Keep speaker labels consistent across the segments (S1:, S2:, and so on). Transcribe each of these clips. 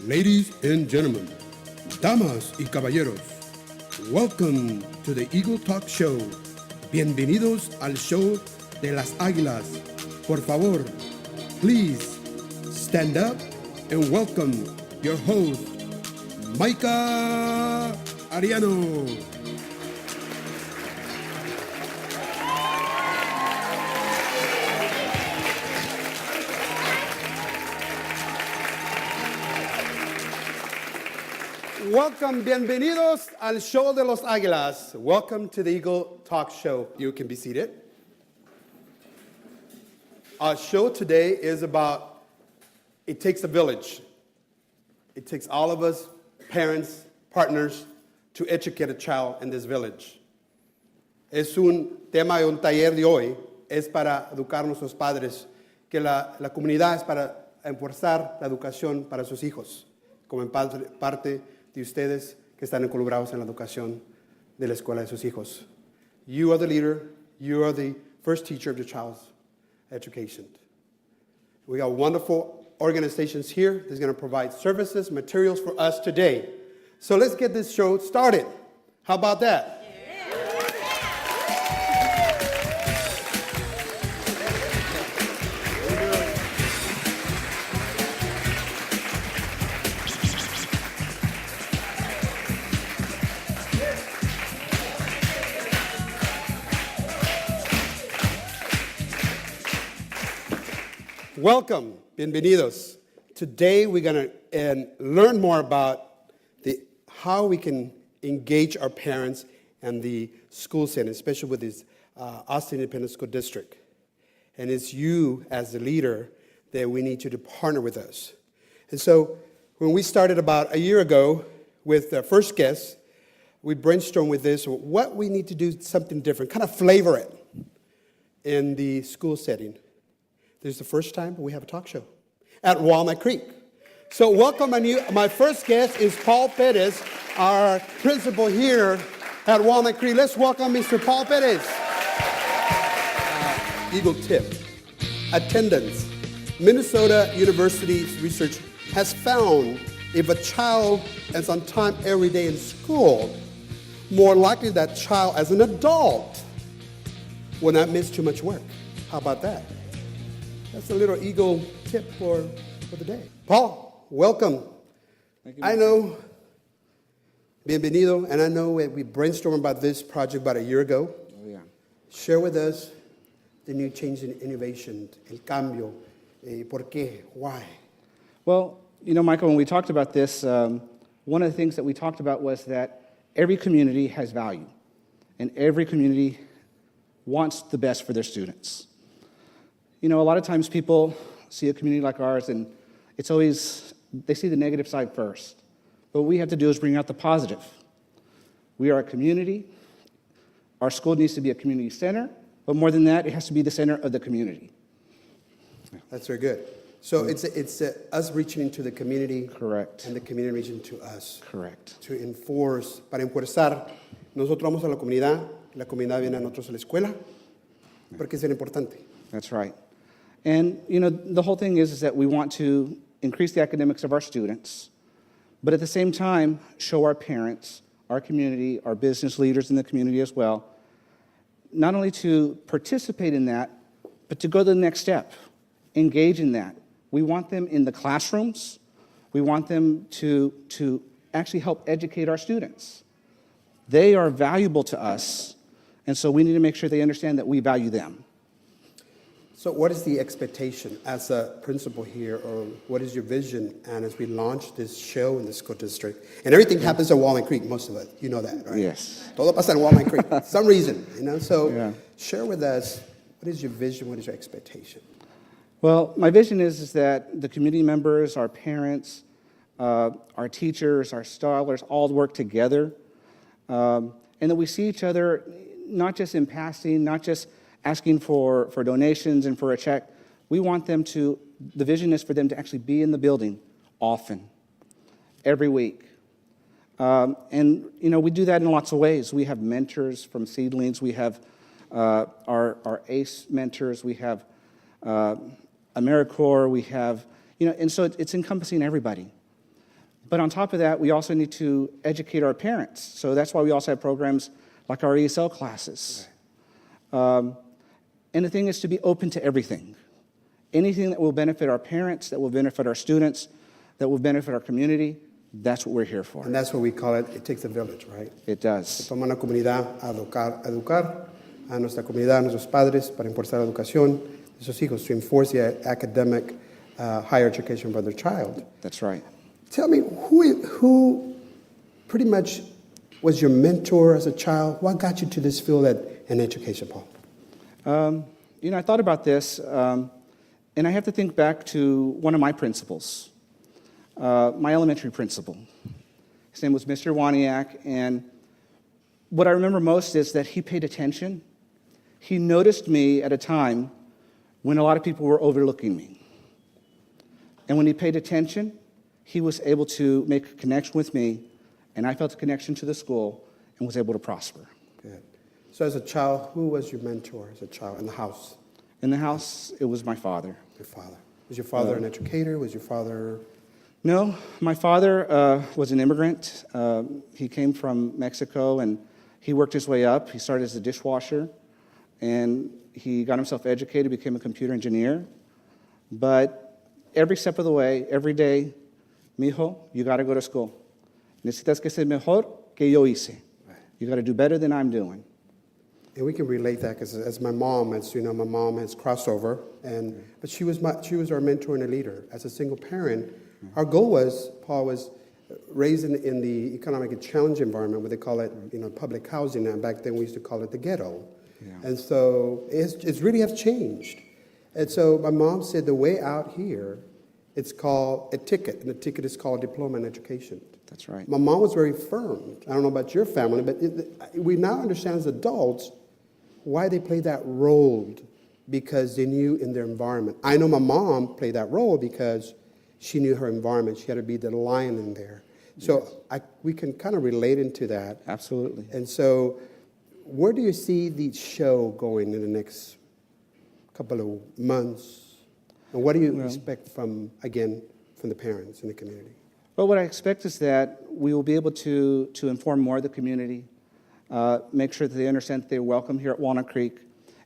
S1: Ladies and gentlemen, damas y caballeros, welcome to the Eagle Talk Show. Bienvenidos al show de las águilas. Por favor, please stand up and welcome your host, Micah Ariano. Welcome, bienvenidos al show de los águilas. Welcome to the Eagle Talk Show. You can be seated. Our show today is about it takes a village. It takes all of us, parents, partners, to educate a child in this village. Es un tema de un taller de hoy, es para educar a nuestros padres, que la comunidad es para enforzar la educación para sus hijos, como en parte de ustedes que están involucrados en la educación de la escuela de sus hijos. You are the leader. You are the first teacher of your child's education. We got wonderful organizations here that's going to provide services, materials for us today. So let's get this show started. How about that? Welcome, bienvenidos. Today we're going to learn more about how we can engage our parents and the school setting, especially with this Austin Independent School District. And it's you as the leader that we need you to partner with us. And so when we started about a year ago with our first guest, we brainstormed with this, what we need to do something different, kind of flavor it in the school setting. This is the first time we have a talk show at Walnut Creek. So welcome, my first guest is Paul Perez, our principal here at Walnut Creek. Let's welcome Mr. Paul Perez. Eagle tip, attendance. Minnesota University's research has found if a child is on time every day in school, more likely that child as an adult will not miss too much work. How about that? That's a little Eagle tip for the day. Paul, welcome.
S2: Thank you.
S1: I know, bienvenido, and I know we brainstormed about this project about a year ago.
S2: Oh, yeah.
S1: Share with us the new change in innovation, el cambio, por qué, why.
S2: Well, you know, Michael, when we talked about this, one of the things that we talked about was that every community has value, and every community wants the best for their students. You know, a lot of times people see a community like ours and it's always, they see the negative side first. But what we have to do is bring out the positive. We are a community. Our school needs to be a community center, but more than that, it has to be the center of the community.
S1: That's very good. So it's us reaching into the community.
S2: Correct.
S1: And the community reaching to us.
S2: Correct.
S1: To enforce, para enforzar. Nosotros vamos a la comunidad viene a nosotros a la escuela, porque es bien importante.
S2: That's right. And, you know, the whole thing is that we want to increase the academics of our students, but at the same time, show our parents, our community, our business leaders in the community as well, not only to participate in that, but to go to the next step, engage in that. We want them in the classrooms. We want them to actually help educate our students. They are valuable to us, and so we need to make sure they understand that we value them.
S1: So what is the expectation as a principal here, or what is your vision? And as we launch this show in the school district, and everything happens at Walnut Creek, most of it, you know that, right?
S2: Yes.
S1: Todo pasa en Walnut Creek, some reason, you know? So
S2: Yeah.
S1: Share with us, what is your vision, what is your expectation?
S2: Well, my vision is that the community members, our parents, our teachers, our scholars all work together, and that we see each other not just in passing, not just asking for donations and for a check. We want them to, the vision is for them to actually be in the building often, every week. And, you know, we do that in lots of ways. We have mentors from Seedlings. We have our ACE mentors. We have AmeriCorps. We have, you know, and so it's encompassing everybody. But on top of that, we also need to educate our parents. So that's why we also have programs like our ESL classes. And the thing is to be open to everything. Anything that will benefit our parents, that will benefit our students, that will benefit our community, that's what we're here for.
S1: And that's what we call it. It takes a village, right?
S2: It does.
S1: Toma una comunidad a educar a nuestra comunidad, a nuestros padres, para impulsar la educación de sus hijos, to enforce the academic higher education for their child.
S2: That's right.
S1: Tell me, who pretty much was your mentor as a child? What got you to this field in education, Paul?
S2: I thought about this, and I have to think back to one of my principals, my elementary principal. His name was Mr. Waniak, and what I remember most is that he paid attention. He noticed me at a time when a lot of people were overlooking me. And when he paid attention, he was able to make a connection with me, and I felt a connection to the school and was able to prosper.
S1: Good. So as a child, who was your mentor as a child in the house?
S2: In the house, it was my father.
S1: Your father. Was your father an educator? Was your father...
S2: No, my father was an immigrant. He came from Mexico, and he worked his way up. He started as a dishwasher, and he got himself educated, became a computer engineer. But every step of the way, every day, mijo, you got to go to school. Necesitas que ser mejor que yo hice. You got to do better than I'm doing.
S1: And we can relate that because as my mom, as you know, my mom has crossover, but she was our mentor and a leader. As a single parent, our goal was, Paul was raised in the economic challenge environment, where they call it, public housing. And back then we used to call it the ghetto. Yeah. And so it's really have changed. And so my mom said the way out here, it's called a ticket, and the ticket is called diploma in education.
S2: That's right.
S1: My mom was very firm. I don't know about your family, but we now understand as adults why they played that role, because they knew in their environment. I know my mom played that role because she knew her environment. She had to be the lion in there. So we can kind of relate into that.
S2: Absolutely.
S1: And so where do you see the show going in the next couple of months? And what do you expect from the parents in the community?
S2: Well, what I expect is that we will be able to inform more of the community, make sure that they understand that they're welcome here at Walnut Creek.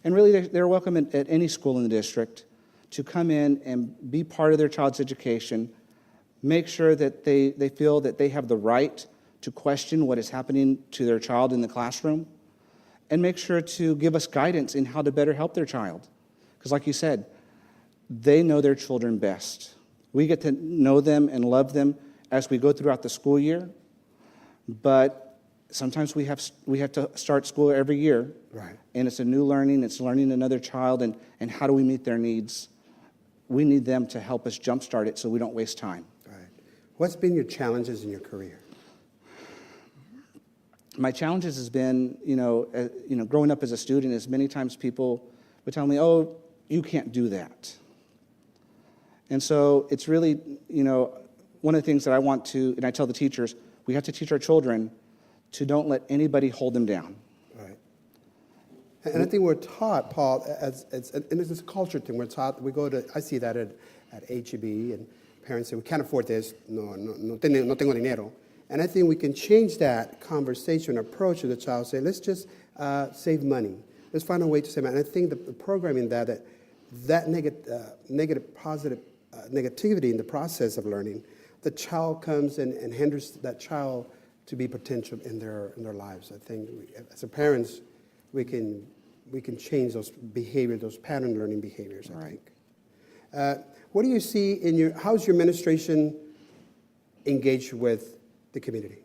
S2: And really, they're welcome at any school in the district to come in and be part of their child's education, make sure that they feel that they have the right to question what is happening to their child in the classroom, and make sure to give us guidance in how to better help their child. Because like you said, they know their children best. We get to know them and love them as we go throughout the school year, but sometimes we have to start school every year.
S1: Right.
S2: And it's a new learning, it's learning another child, and how do we meet their needs? We need them to help us jumpstart it so we don't waste time.
S1: Right. What's been your challenges in your career?
S2: My challenges has been, growing up as a student, is many times people would tell me, oh, you can't do that. And so it's really, one of the things that I want to, and I tell the teachers, we have to teach our children to don't let anybody hold them down.
S1: Right. And I think we're taught, Paul, and it's a culture thing. We're taught, I see that at HEB, and parents say, we can't afford this, no tengo dinero. And I think we can change that conversation approach to the child, say, let's just save money. Let's find a way to save money. And I think the programming that negative, positive negativity in the process of learning, the child comes and hinders that child to be potential in their lives. I think as a parents, we can change those behaviors, those pattern learning behaviors, I think. What do you see how's your administration engaged with the community?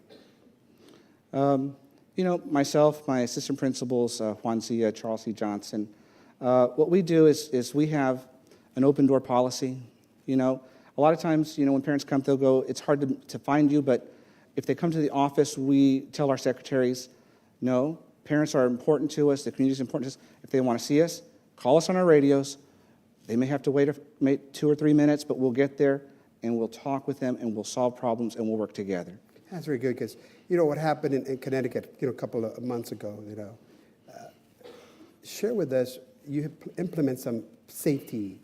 S2: Myself, my assistant principals, Juan Zia, Charles C. Johnson, what we do is we have an open door policy. A lot of times, when parents come, they'll go, it's hard to find you, but if they come to the office, we tell our secretaries, no, parents are important to us, the community is important to us. If they want to see us, call us on our radios. They may have to wait 2 or 3 minutes, but we'll get there, and we'll talk with them, and we'll solve problems, and we'll work together. That's
S1: very good, because what happened in Connecticut, a couple of months ago, share with us, you implement some safety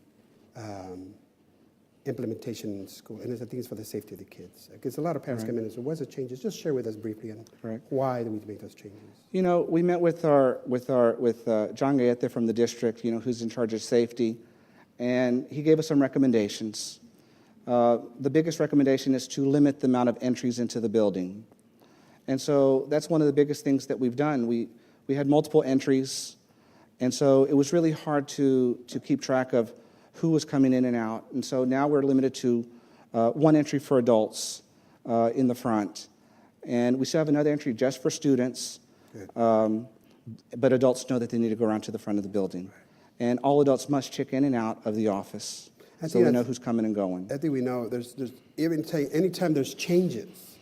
S1: implementation in school, and I think it's for the safety of the kids. Because a lot of parents come in and say, "What's the changes?" Just share with us briefly on why do we make those changes.
S2: You know, we met with John Gayete from the district, you know, who's in charge of safety, and he gave us some recommendations. The biggest recommendation is to limit the amount of entries into the building. And so that's one of the biggest things that we've done. We had multiple entries, and so it was really hard to keep track of who was coming in and out. And so now we're limited to one entry for adults in the front. And we still have another entry just for students, but adults know that they need to go around to the front of the building. And all adults must check in and out of the office so we know who's coming and going.
S1: I think we know there's anytime there's changes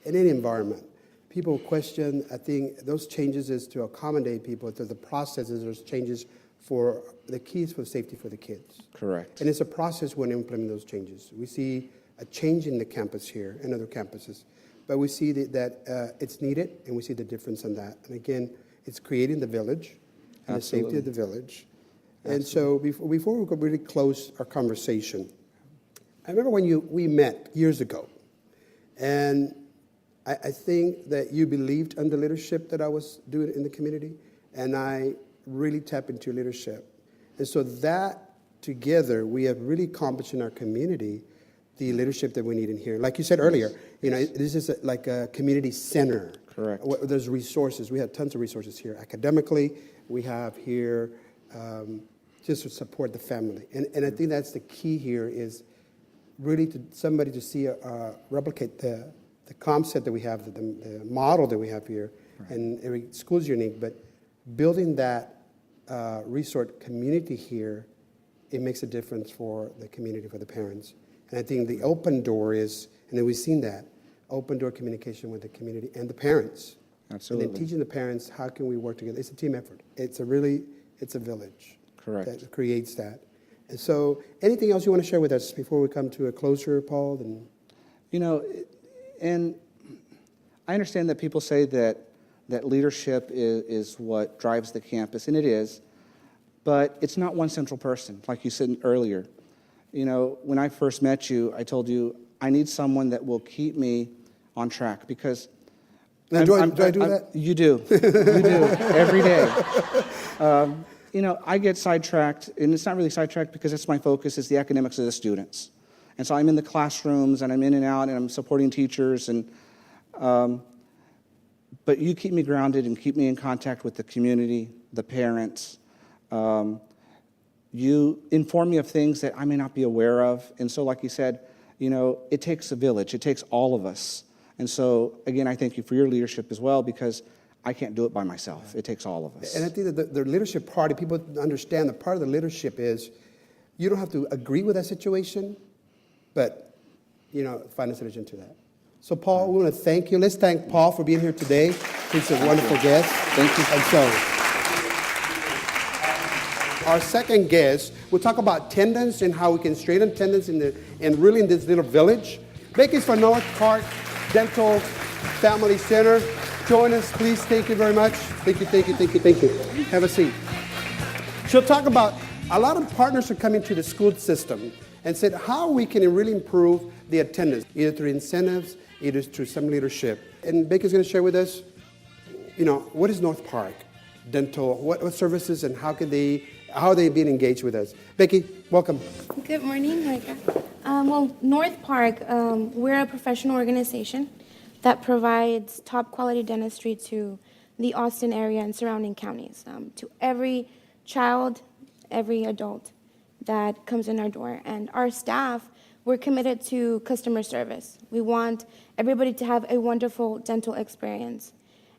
S1: in any environment, people question. I think those changes is to accommodate people. To the processes, there's changes for the keys for safety for the kids.
S2: Correct.
S1: And it's a process when implementing those changes. We see a change in the campus here and other campuses, but we see that it's needed, and we see the difference in that. And again, it's creating the village and the safety of the village. And so before we could really close our conversation, I remember when we met years ago, and I think that you believed in the leadership that I was doing in the community, and I really tapped into your leadership. And so that together, we have really accomplished in our community the leadership that we need in here. Like you said earlier, you know, this is like a community center.
S2: Correct.
S1: There's resources. We have tons of resources here. Academically, we have here just to support the family. And I think that's the key here is really somebody to see replicate the concept that we have, the model that we have here. Right. And every school is unique, but building that resort community here, it makes a difference for the community, for the parents. And I think the open door is, and then we've seen that, open door communication with the community and the parents.
S2: Absolutely.
S1: And then teaching the parents, how can we work together? It's a team effort. It's a village.
S2: Correct.
S1: That creates that. And so anything else you want to share with us before we come to a closure, Paul? Then,
S2: you know, and I understand that people say that leadership is what drives the campus, and it is, but it's not one central person, like you said earlier. You know, when I first met you, I told you, I need someone that will keep me on track, because...
S1: Now, do I do that?
S2: You do. You do, every day. You know, I get sidetracked, and it's not really sidetracked because that's my focus, is the academics of the students. And so I'm in the classrooms, and I'm in and out, and I'm supporting teachers, and... but you keep me grounded and keep me in contact with the community, the parents. You inform me of things that I may not be aware of. And so, like you said, you know, it takes a village. It takes all of us. And so, again, I thank you for your leadership as well, because I can't do it by myself. It takes all of us.
S1: And I think that the leadership part, people understand that part of the leadership is you don't have to agree with that situation, but, you know, find a solution to that. So, Paul, we want to thank you. Let's thank Paul for being here today. He's a wonderful guest.
S2: Thank you.
S1: And so, our second guest, we'll talk about attendance and how we can straighten attendance in really in this little village. Becky's from North Park Dental Family Center. Join us, please. Thank you very much. Thank you, thank you, thank you, thank you. Have a seat. She'll talk about a lot of partners are coming to the school system and said how we can really improve the attendance, either through incentives, either through some leadership. And Becky's going to share with us, you know, what is North Park Dental, what services, and how are they being engaged with us? Becky, welcome.
S3: Good morning, Micah. Well, North Park, we're a professional organization that provides top quality dentistry to the Austin area and surrounding counties, to every child, every adult that comes in our door. And our staff, we're committed to customer service. We want everybody to have a wonderful dental experience.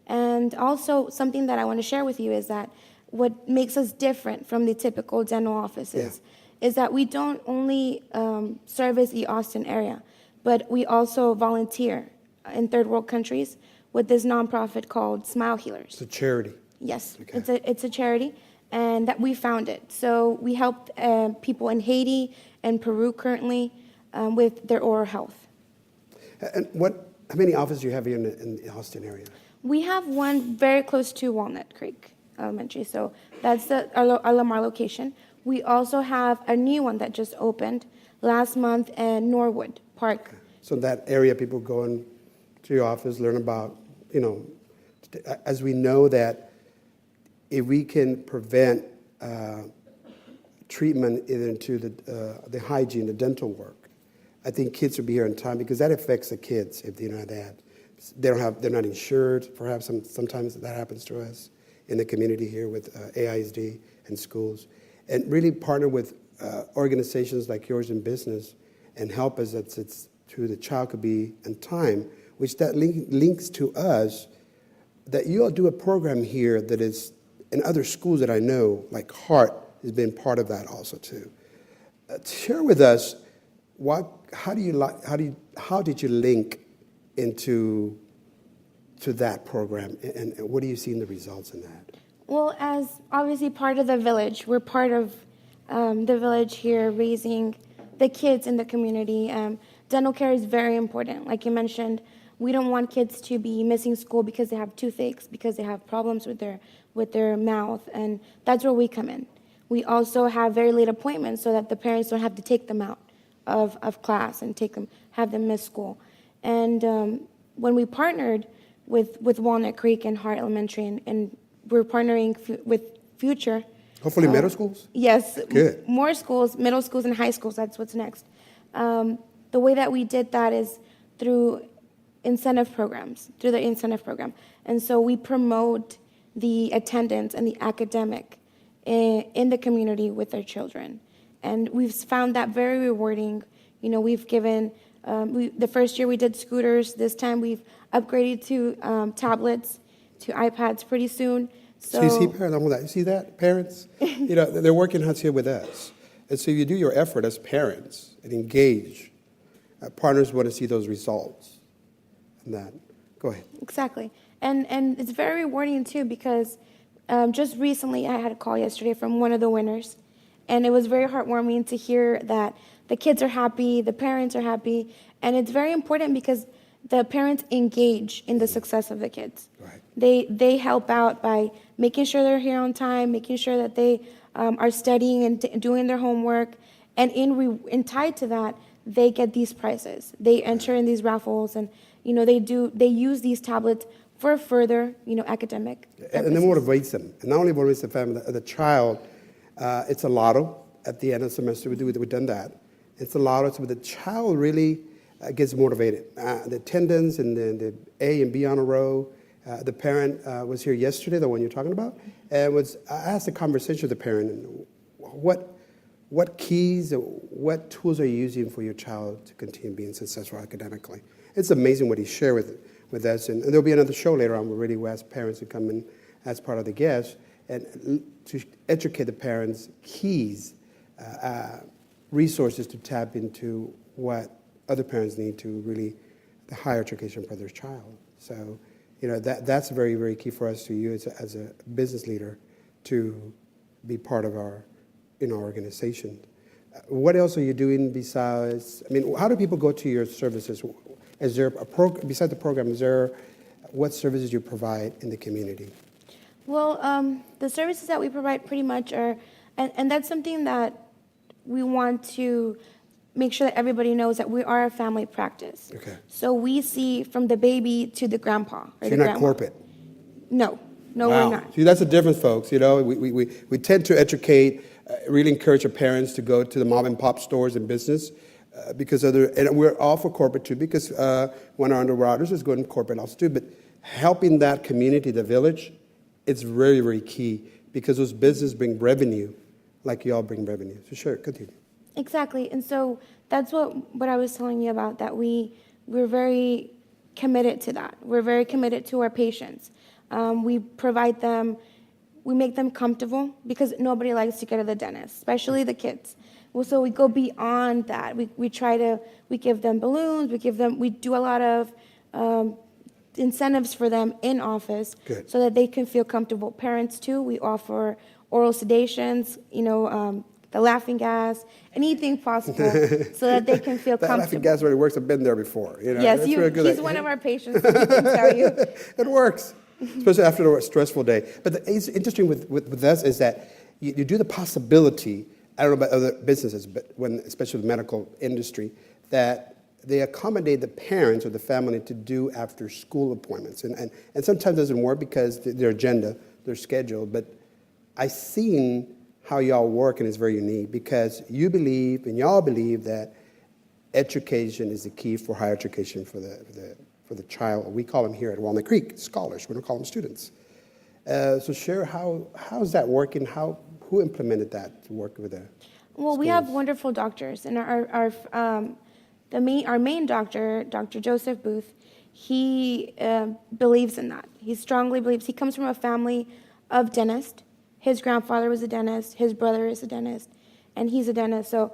S3: And also, something that I want to share with you is that what makes us different from the typical dental offices is that we don't only service the Austin area, but we also volunteer in third world countries with this nonprofit called Smile Healers.
S1: It's a charity.
S3: Yes,
S1: Okay.
S3: it's a charity, and that we founded. So we help people in Haiti and Peru currently with their oral health.
S1: And how many offices do you have here in the Austin area?
S3: We have one very close to Walnut Creek Elementary, so that's our Lamar location. We also have a new one that just opened last month in Norwood Park.
S1: So in that area, people go in to your office, learn about, as we know that if we can prevent treatment into the hygiene, the dental work, I think kids will be here in time because that affects the kids if they don't have that. They're not insured. Perhaps sometimes that happens to us in the community here with AISD and schools. And really partner with organizations like yours in business and help us to the child could be in time, which that links to us that you all do a program here that is in other schools that I know, like Hart has been part of that also too. Share with us how did you link into that program, and what do you see in the results in that?
S3: Well, as obviously part of the village, we're part of the village here, raising the kids in the community. Dental care is very important. Like you mentioned, we don't want kids to be missing school because they have toothaches, because they have problems with their mouth, and that's where we come in. We also have very late appointments so that the parents don't have to take them out of class and have them miss school. And when we partnered with Walnut Creek and Hart Elementary, and we're partnering with Future.
S1: Hopefully middle schools?
S3: Yes.
S1: Good.
S3: More schools, middle schools and high schools, that's what's next. The way that we did that is through the incentive program. And so we promote the attendance and the academic in the community with their children. And we've found that very rewarding. We've given, the first year we did scooters. This time we've upgraded to tablets, to iPads pretty soon.
S1: So you see, parents, you see that, parents? They're working hard here with us. And so you do your effort as parents and engage. Partners want to see those results. And that, go ahead.
S3: Exactly. And it's very rewarding, too, because just recently I had a call yesterday from one of the winners, and it was very heartwarming to hear that the kids are happy, the parents are happy, and it's very important because the parents engage in the success of the kids.
S1: Right.
S3: They help out by making sure they're here on time, making sure that they are studying and doing their homework, and in tied to that, they get these prizes. They enter in these raffles, and they use these tablets for further academic purposes.
S1: And it motivates them. And not only motivates the family, the child. It's a lotto at the end of the semester. We've done that. It's a lotto, so the child really gets motivated. The attendance and the A and B on a row. The parent was here yesterday, the one you're talking about, and I asked a conversation with the parent, and what keys, what tools are you using for your child to continue being successful academically? It's amazing what he shared with us, and there'll be another show later on where really we ask parents to come in as part of the guests and to educate the parents keys, resources to tap into what other parents need to really the higher education for their child. So, that's very, very key for us to you as a business leader to be part of our organization. What else are you doing besides? How do people go to your services? Is there besides the program? What services you provide in the community?
S3: Well, the services that we provide pretty much are, and that's something that we want to make sure that everybody knows that we are a family practice.
S1: Okay.
S3: So we see from the baby to the grandpa. Or
S1: So
S3: the
S1: you're not
S3: grandma.
S1: corporate?
S3: No,
S1: Wow.
S3: we're not.
S1: See, that's the difference, folks. We tend to educate, really encourage our parents to go to the mom and pop stores and business and we're all for corporate too, because one of our underwriters is going corporate also too. But helping that community, the village, it's very, very key because those businesses bring revenue, like you all bring revenue. So sure, continue.
S3: Exactly, and so that's what I was telling you about, that we're very committed to that. We're very committed to our patients. We provide them, we make them comfortable because nobody likes to go to the dentist, especially the kids. Well, so we go beyond that. We give them balloons, we do a lot of incentives for them in office.
S1: Good.
S3: So that they can feel comfortable. Parents too, we offer oral sedations, the laughing gas, anything possible so that they can feel
S1: That
S3: comfortable.
S1: laughing gas really works. I've been there before.
S3: Yes,
S1: That's really good.
S3: he's one of our patients, so he can tell you.
S1: It works, especially after a stressful day. But it's interesting with us is that you do the possibility I don't know about other businesses, but especially the medical industry, that they accommodate the parents or the family to do after school appointments. And sometimes it doesn't work because their agenda, their schedule. But I've seen how y'all work, and it's very unique because you believe, and y'all believe, that education is the key for higher education for the child. We call them here at Walnut Creek scholars. We don't call them students. So share how's that working? Who implemented that to work with the
S3: Well, we have wonderful doctors, and our main doctor, Dr. Joseph Booth, he believes in that. He strongly believes. He comes from a family of dentists. His grandfather was a dentist. His brother is a dentist, and he's a dentist. So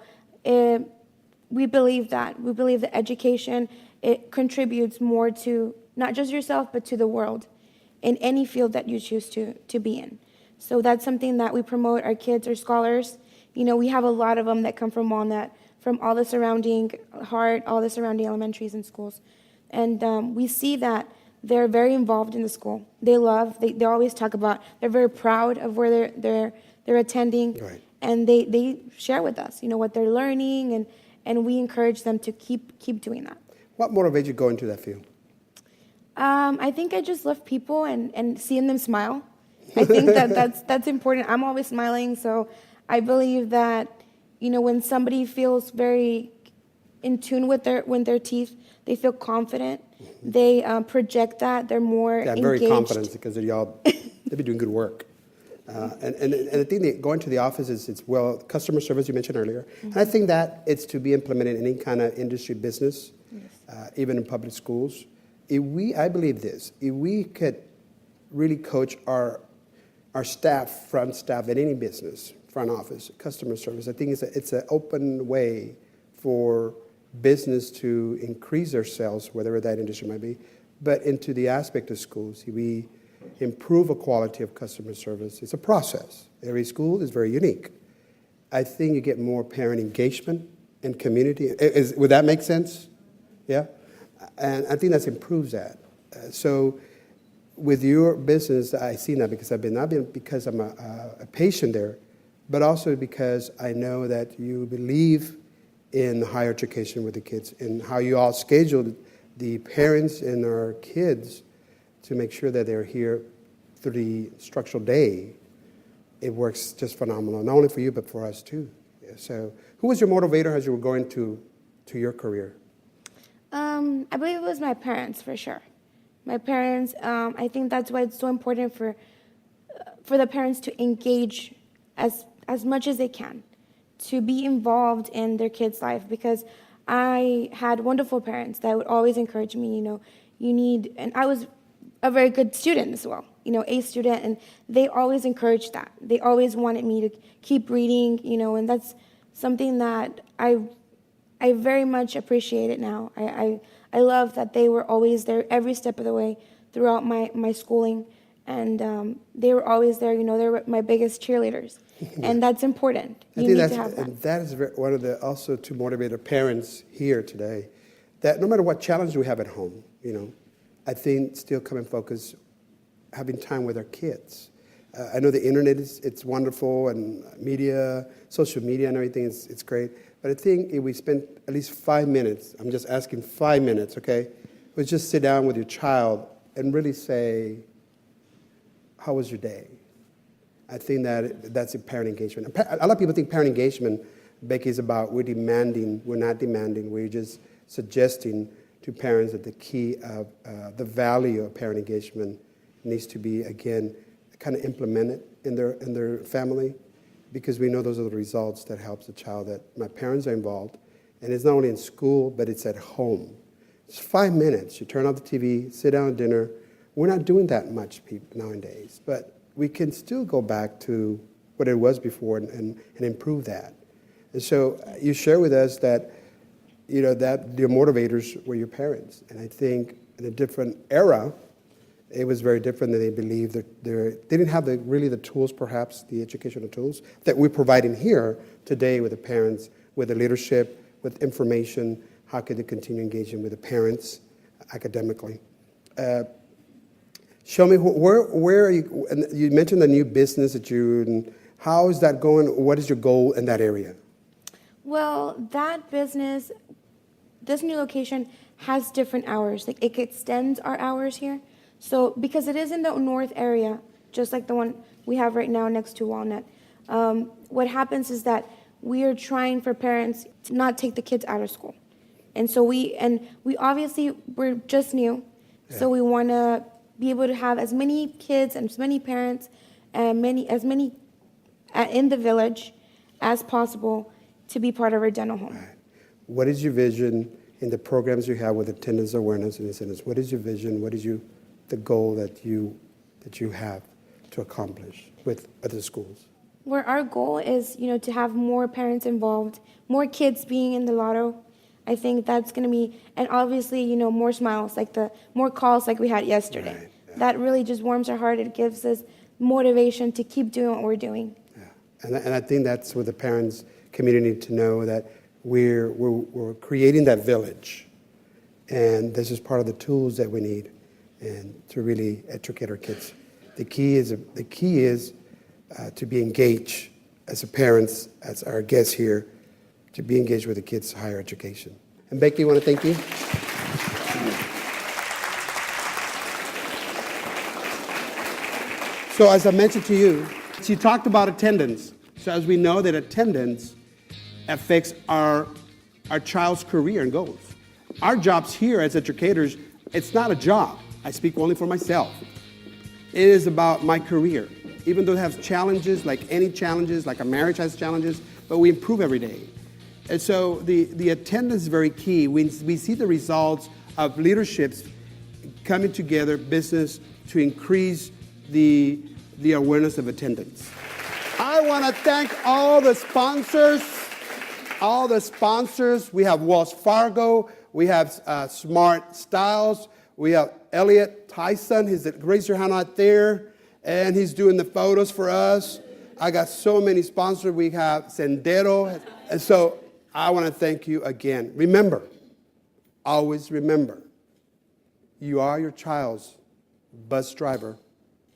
S3: we believe that. We believe that education, it contributes more to not just yourself, but to the world in any field that you choose to be in. So that's something that we promote. Our kids are scholars. You know, we have a lot of them that come from Walnut, from all the surrounding Hart, all the surrounding elementaries and schools. And we see that they're very involved in the school. They always talk about, they're very proud of where they're attending.
S1: Right.
S3: And they share with us, you know, what they're learning, and we encourage them to keep doing that.
S1: What motivates you to go into that field?
S3: I think I just love people and seeing them smile. I think that's important. I'm always smiling, so I believe that, you know, when somebody feels very in tune with their teeth, they feel confident. They project that. They're more engaged.
S1: Very confident because they be doing good work. And the thing that going to the office is customer service you mentioned earlier. And I think that it's to be implemented in any kind of industry business, even in public schools. I believe this, if we could really coach our staff, front staff at any business, front office, customer service, I think it's an open way for business to increase their sales, whatever that industry might be, but into the aspect of schools, we improve a quality of customer service. It's a process. Every school is very unique. I think you get more parent engagement and community. Would that make sense? Yeah? And I think that improves that. So with your business, I see that because not because I'm a patient there, but also because I know that you believe in higher education with the kids and how you all schedule the parents and our kids to make sure that they're here through the structural day. It works just phenomenal, not only for you, but for us too. Yeah, so who was your motivator as you were going to your career?
S3: I believe it was my parents, for sure. My parents, I think that's why it's so important for the parents to engage as much as they can, to be involved in their kids' life, because I had wonderful parents that would always encourage me, you know, and I was a very good student as well, you know, A student, and they always encouraged that. They always wanted me to keep reading, you know, and that's something that I very much appreciate it now. I love that they were always there every step of the way throughout my schooling, and they were always there, you know, they were my biggest cheerleaders, and that's important. You need to have that.
S1: And that is one of the, also to motivate the parents here today, that no matter what challenge we have at home, you know, I think still come and focus having time with our kids. I know the internet it's wonderful, and media, social media and everything, it's great. But I think if we spend at least 5 minutes, I'm just asking 5 minutes, okay? But just sit down with your child and really say, how was your day? I think that's a parent engagement. A lot of people think parent engagement, Becky, is about we're not demanding, we're just suggesting to parents that the key of the value of parent engagement needs to be, again, kind of implemented in their family, because we know those are the results that helps the child, that my parents are involved. And it's not only in school, but it's at home. It's 5 minutes. You turn off the TV, sit down at dinner. We're not doing that much nowadays, but we can still go back to what it was before and improve that. And so you share with us that, you know, that your motivators were your parents. And I think in a different era, it was very different than they believed. They didn't have really the tools, perhaps, the educational tools that we're providing here today with the parents, with the leadership, with information. How could they continue engaging with the parents academically? Show me, where are you? And you mentioned the new business that How is that going? What is your goal in that area?
S3: Well, that business, this new location has different hours. Like it extends our hours here. So because it is in the north area, just like the one we have right now next to Walnut, what happens is that we are trying for parents to not take the kids out of school. And so we obviously, we're just new. So we want to be able to have as many kids and as many parents and as many in the village as possible to be part of our dental home.
S1: Right. What is your vision in the programs you have with attendance awareness and incentives? What is your vision? What is the goal that you have to accomplish with other schools?
S3: Where our goal is, to have more parents involved, more kids being in the lotto. I think that's going to be, and obviously, more smiles, more calls like we had yesterday.
S1: Right, yeah.
S3: That really just warms our heart. It gives us motivation to keep doing what we're doing.
S1: Yeah. And I think that's what the parents community need to know, that we're creating that village, and this is part of the tools that we need, and to really educate our kids. The key is to be engaged as a parents, as our guests here, to be engaged with the kids' higher education. And Becky, I want to thank you. So as I mentioned to you, she talked about attendance. So as we know that attendance affects our child's career and goals. Our jobs here as educators, it's not a job. I speak only for myself. It is about my career. Even though it has challenges, like any challenges, like a marriage has challenges, but we improve every day. And so the attendance is very key. We see the results of leaderships coming together, business, to increase the awareness of attendance. I want to thank all the sponsors. We have Wells Fargo, we have Smart Styles, we have Elliot Tyson, raise your hand out there, and he's doing the photos for us. I got so many sponsors. We have Sendero, and so I want to thank you again. Remember, always remember, you are your child's bus driver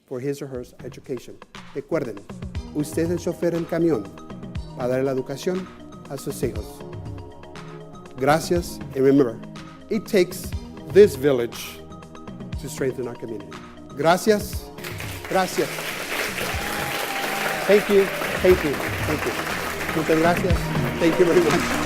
S1: for his or her education. Recuerden, usted es el chofer del camión para darle la educación a sus hijos. Gracias, and remember, it takes this village to strengthen our community. Gracias. Gracias. Thank you. Muchas gracias. Thank you very much.